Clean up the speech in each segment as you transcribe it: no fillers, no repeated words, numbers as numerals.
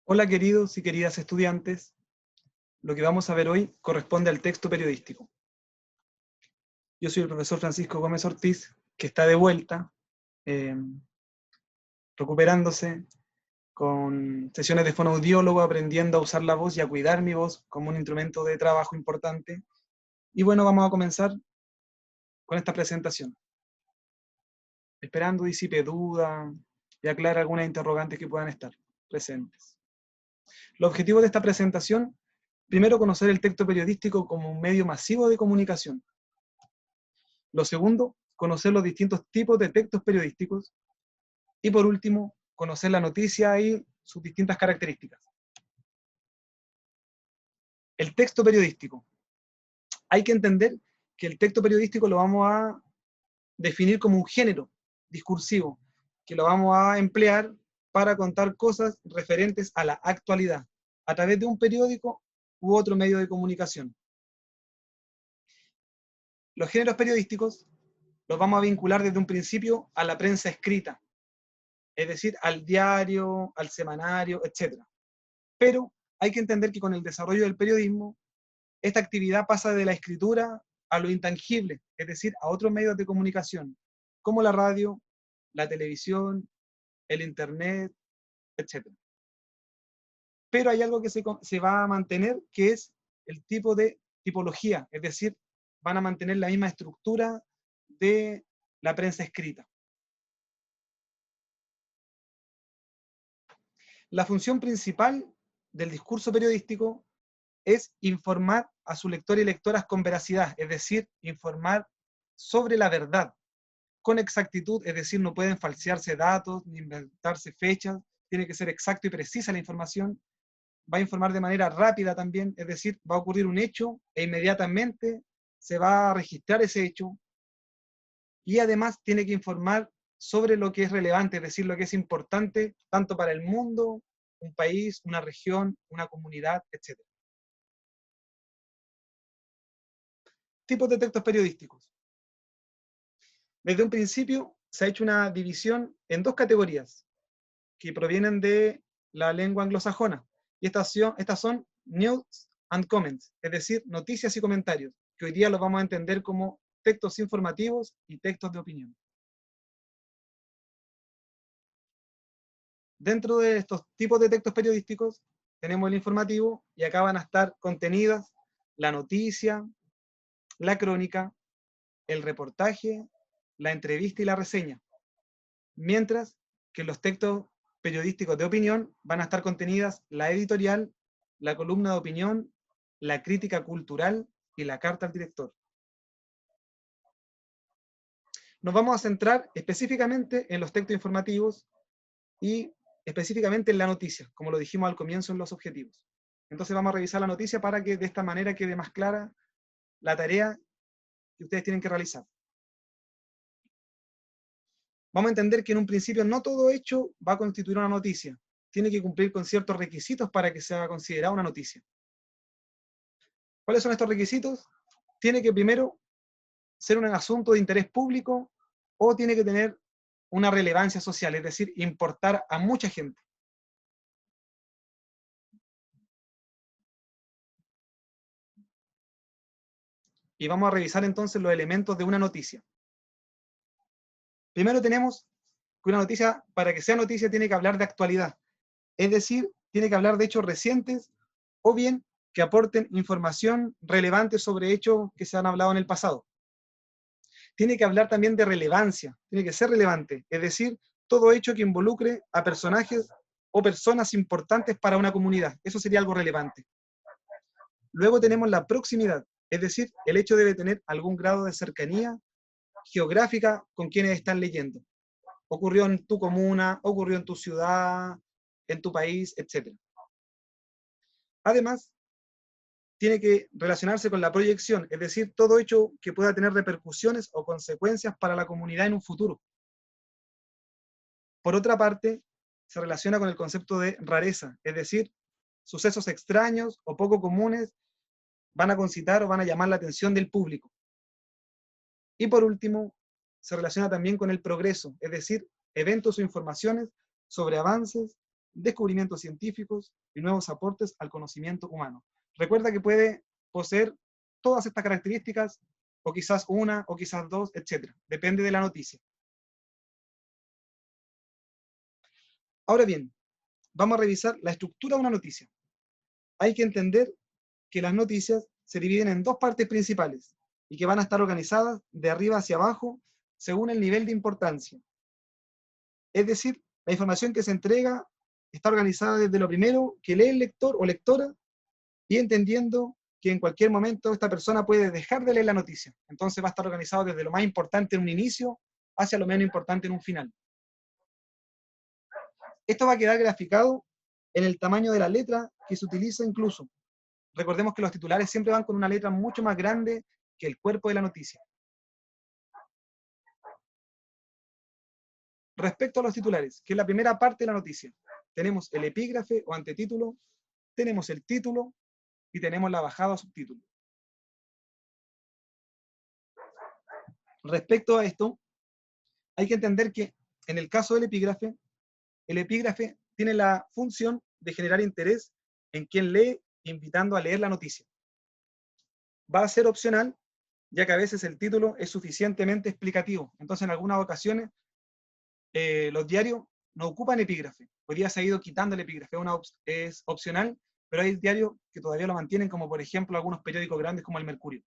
Hola queridos y queridas estudiantes, lo que vamos a ver hoy corresponde al texto periodístico. Yo soy el profesor Francisco Gómez Ortiz, que está de vuelta, eh, recuperándose con sesiones de fonoaudiólogo, aprendiendo a usar la voz y a cuidar mi voz como un instrumento de trabajo importante. Y bueno, vamos a comenzar con esta presentación, esperando disipe dudas y aclare algunas interrogantes que puedan estar presentes. Los objetivos de esta presentación: primero, conocer el texto periodístico como un medio masivo de comunicación. Lo segundo, conocer los distintos tipos de textos periodísticos. Y por último, conocer la noticia y sus distintas características. El texto periodístico. Hay que entender que el texto periodístico lo vamos a definir como un género discursivo, que lo vamos a emplear para contar cosas referentes a la actualidad, a través de un periódico u otro medio de comunicación. Los géneros periodísticos los vamos a vincular desde un principio a la prensa escrita, es decir, al diario, al semanario, etc. Pero hay que entender que con el desarrollo del periodismo, esta actividad pasa de la escritura a lo intangible, es decir, a otros medios de comunicación, como la radio, la televisión, el internet, etc. Pero hay algo que se va a mantener, que es el tipo de tipología, es decir, van a mantener la misma estructura de la prensa escrita. La función principal del discurso periodístico es informar a sus lectores y lectoras con veracidad, es decir, informar sobre la verdad, con exactitud, es decir, no pueden falsearse datos, ni inventarse fechas, tiene que ser exacto y precisa la información. Va a informar de manera rápida también, es decir, va a ocurrir un hecho e inmediatamente se va a registrar ese hecho, y además tiene que informar sobre lo que es relevante, es decir, lo que es importante tanto para el mundo, un país, una región, una comunidad, etc. Tipos de textos periodísticos. Desde un principio se ha hecho una división en dos categorías que provienen de la lengua anglosajona, y estas son news and comments, es decir, noticias y comentarios, que hoy día los vamos a entender como textos informativos y textos de opinión. Dentro de estos tipos de textos periodísticos tenemos el informativo, y acá van a estar contenidas la noticia, la crónica, el reportaje, la entrevista y la reseña. Mientras que los textos periodísticos de opinión van a estar contenidas la editorial, la columna de opinión, la crítica cultural y la carta al director. Nos vamos a centrar específicamente en los textos informativos y específicamente en la noticia, como lo dijimos al comienzo en los objetivos. Entonces vamos a revisar la noticia para que de esta manera quede más clara la tarea que ustedes tienen que realizar. Vamos a entender que en un principio no todo hecho va a constituir una noticia. Tiene que cumplir con ciertos requisitos para que sea considerada una noticia. ¿Cuáles son estos requisitos? Tiene que primero ser un asunto de interés público, o tiene que tener una relevancia social, es decir, importar a mucha gente. Y vamos a revisar entonces los elementos de una noticia. Primero tenemos que una noticia, para que sea noticia, tiene que hablar de actualidad. Es decir, tiene que hablar de hechos recientes, o bien que aporten información relevante sobre hechos que se han hablado en el pasado. Tiene que hablar también de relevancia, tiene que ser relevante, es decir, todo hecho que involucre a personajes o personas importantes para una comunidad. Eso sería algo relevante. Luego tenemos la proximidad, es decir, el hecho debe tener algún grado de cercanía geográfica con quienes están leyendo. Ocurrió en tu comuna, ocurrió en tu ciudad, en tu país, etc. Además, tiene que relacionarse con la proyección, es decir, todo hecho que pueda tener repercusiones o consecuencias para la comunidad en un futuro. Por otra parte, se relaciona con el concepto de rareza, es decir, sucesos extraños o poco comunes van a concitar o van a llamar la atención del público. Y por último, se relaciona también con el progreso, es decir, eventos o informaciones sobre avances descubrimientos científicos y nuevos aportes al conocimiento humano. Recuerda que puede poseer todas estas características, o quizás una, o quizás dos, etc. Depende de la noticia. Ahora bien, vamos a revisar la estructura de una noticia. Hay que entender que las noticias se dividen en dos partes principales y que van a estar organizadas de arriba hacia abajo según el nivel de importancia. Es decir, la información que se entrega está organizada desde lo primero que lee el lector o lectora y entendiendo que en cualquier momento esta persona puede dejar de leer la noticia. Entonces va a estar organizado desde lo más importante en un inicio hacia lo menos importante en un final. Esto va a quedar graficado en el tamaño de la letra que se utiliza incluso. Recordemos que los titulares siempre van con una letra mucho más grande que el cuerpo de la noticia. Respecto a los titulares, que es la primera parte de la noticia, tenemos el epígrafe o antetítulo, tenemos el título y tenemos la bajada o subtítulo. Respecto a esto, hay que entender que en el caso del epígrafe, el epígrafe tiene la función de generar interés en quien lee, invitando a leer la noticia. Va a ser opcional, ya que a veces el título es suficientemente explicativo. Entonces, en algunas ocasiones, los diarios no ocupan epígrafe. Hoy día se ha ido quitando el epígrafe, es opcional, pero hay diarios que todavía lo mantienen, como por ejemplo algunos periódicos grandes como el Mercurio,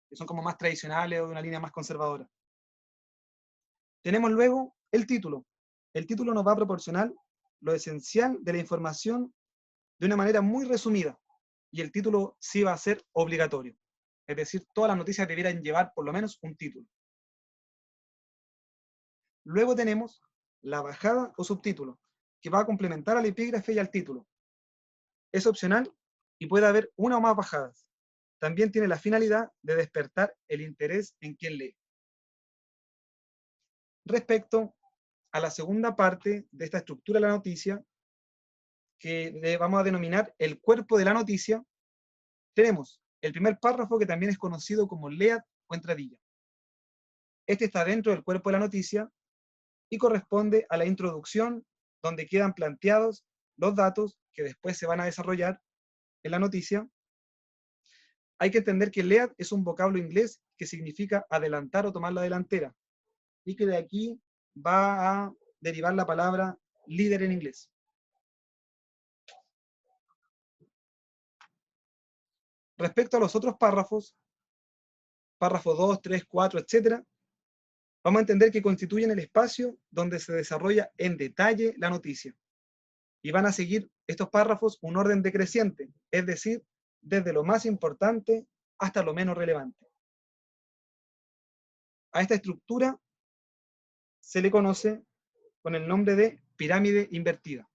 que son como más tradicionales o de una línea más conservadora. Tenemos luego el título. El título nos va a proporcionar lo esencial de la información de una manera muy resumida, y el título sí va a ser obligatorio. Es decir, todas las noticias debieran llevar por lo menos un título. Luego tenemos la bajada o subtítulo, que va a complementar al epígrafe y al título. Es opcional y puede haber una o más bajadas. También tiene la finalidad de despertar el interés en quien lee. Respecto a la segunda parte de esta estructura de la noticia, que vamos a denominar el cuerpo de la noticia, tenemos el primer párrafo, que también es conocido como lead o entradilla. Este está dentro del cuerpo de la noticia y corresponde a la introducción, donde quedan planteados los datos que después se van a desarrollar en la noticia. Hay que entender que lead es un vocablo inglés que significa adelantar o tomar la delantera, y que de aquí va a derivar la palabra líder en inglés. Respecto a los otros párrafos, párrafo 2, 3, 4, etc., vamos a entender que constituyen el espacio donde se desarrolla en detalle la noticia. Y van a seguir estos párrafos un orden decreciente, es decir, desde lo más importante hasta lo menos relevante. A esta estructura se le conoce con el nombre de pirámide invertida.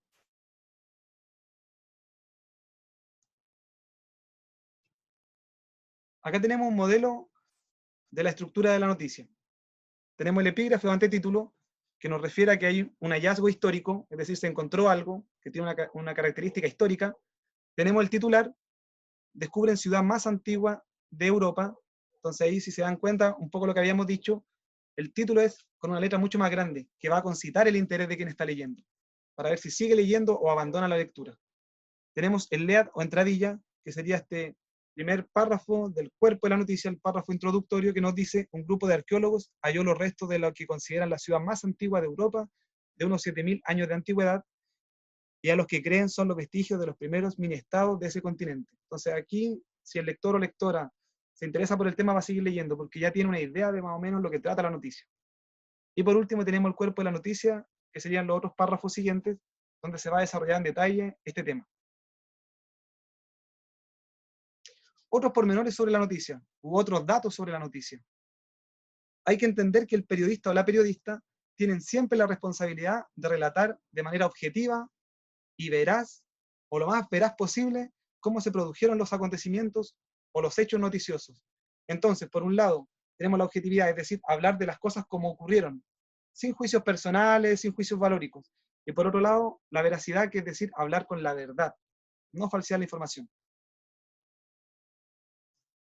Acá tenemos un modelo de la estructura de la noticia. Tenemos el epígrafe o antetítulo, que nos refiere a que hay un hallazgo histórico, es decir, se encontró algo que tiene una característica histórica. Tenemos el titular, descubren ciudad más antigua de Europa. Entonces ahí, si se dan cuenta, un poco lo que habíamos dicho, el título es con una letra mucho más grande, que va a concitar el interés de quien está leyendo, para ver si sigue leyendo o abandona la lectura. Tenemos el lead o entradilla, que sería este primer párrafo del cuerpo de la noticia, el párrafo introductorio, que nos dice: un grupo de arqueólogos halló los restos de lo que consideran la ciudad más antigua de Europa, de unos 7000 años de antigüedad, y a los que creen son los vestigios de los primeros mini-estados de ese continente. Entonces aquí, si el lector o lectora se interesa por el tema, va a seguir leyendo, porque ya tiene una idea de más o menos lo que trata la noticia. Y por último tenemos el cuerpo de la noticia, que serían los otros párrafos siguientes, donde se va a desarrollar en detalle este tema. Otros pormenores sobre la noticia, u otros datos sobre la noticia. Hay que entender que el periodista o la periodista tienen siempre la responsabilidad de relatar de manera objetiva y veraz, o lo más veraz posible, cómo se produjeron los acontecimientos o los hechos noticiosos. Entonces, por un lado, tenemos la objetividad, es decir, hablar de las cosas como ocurrieron, sin juicios personales, sin juicios valóricos. Y por otro lado, la veracidad, que es decir, hablar con la verdad, no falsear la información.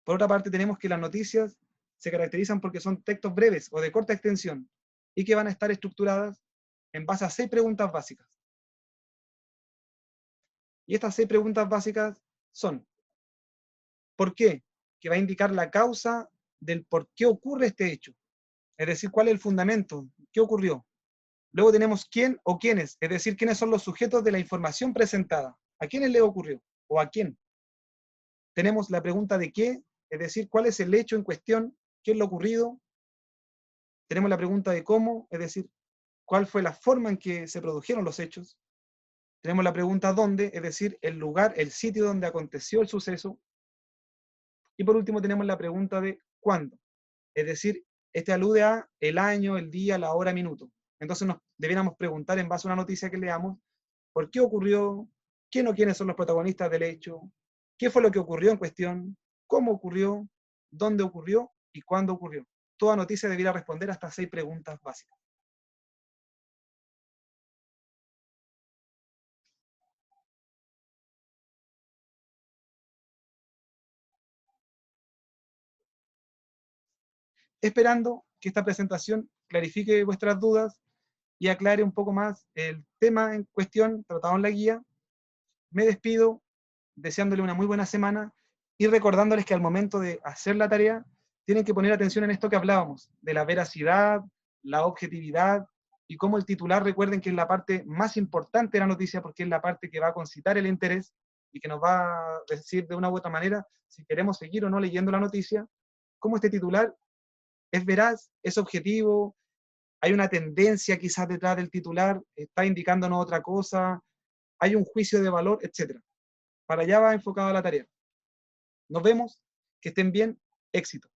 Por otra parte, tenemos que las noticias se caracterizan porque son textos breves o de corta extensión, y que van a estar estructuradas en base a 6 preguntas básicas. Y estas 6 preguntas básicas son: ¿por qué? Que va a indicar la causa del por qué ocurre este hecho. Es decir, cuál es el fundamento, qué ocurrió. Luego tenemos quién o quiénes, es decir, quiénes son los sujetos de la información presentada. ¿A quiénes le ocurrió? ¿O a quién? Tenemos la pregunta de qué, es decir, cuál es el hecho en cuestión, qué es lo ocurrido. Tenemos la pregunta de cómo, es decir, cuál fue la forma en que se produjeron los hechos. Tenemos la pregunta dónde, es decir, el lugar, el sitio donde aconteció el suceso. Y por último tenemos la pregunta de cuándo, es decir, este alude a el año, el día, la hora, minuto. Entonces nos debiéramos preguntar en base a una noticia que leamos, ¿por qué ocurrió? ¿Quién o quiénes son los protagonistas del hecho? ¿Qué fue lo que ocurrió en cuestión? ¿Cómo ocurrió? ¿Dónde ocurrió? ¿Y cuándo ocurrió? Toda noticia debiera responder a estas 6 preguntas básicas. Esperando que esta presentación clarifique vuestras dudas y aclare un poco más el tema en cuestión tratado en la guía. Me despido deseándole una muy buena semana y recordándoles que al momento de hacer la tarea tienen que poner atención en esto que hablábamos, de la veracidad, la objetividad y cómo el titular, recuerden que es la parte más importante de la noticia porque es la parte que va a concitar el interés y que nos va a decir de una u otra manera si queremos seguir o no leyendo la noticia, cómo este titular es veraz, es objetivo, hay una tendencia quizás detrás del titular, está indicándonos otra cosa, hay un juicio de valor, etc. Para allá va enfocada la tarea. Nos vemos, que estén bien, éxito.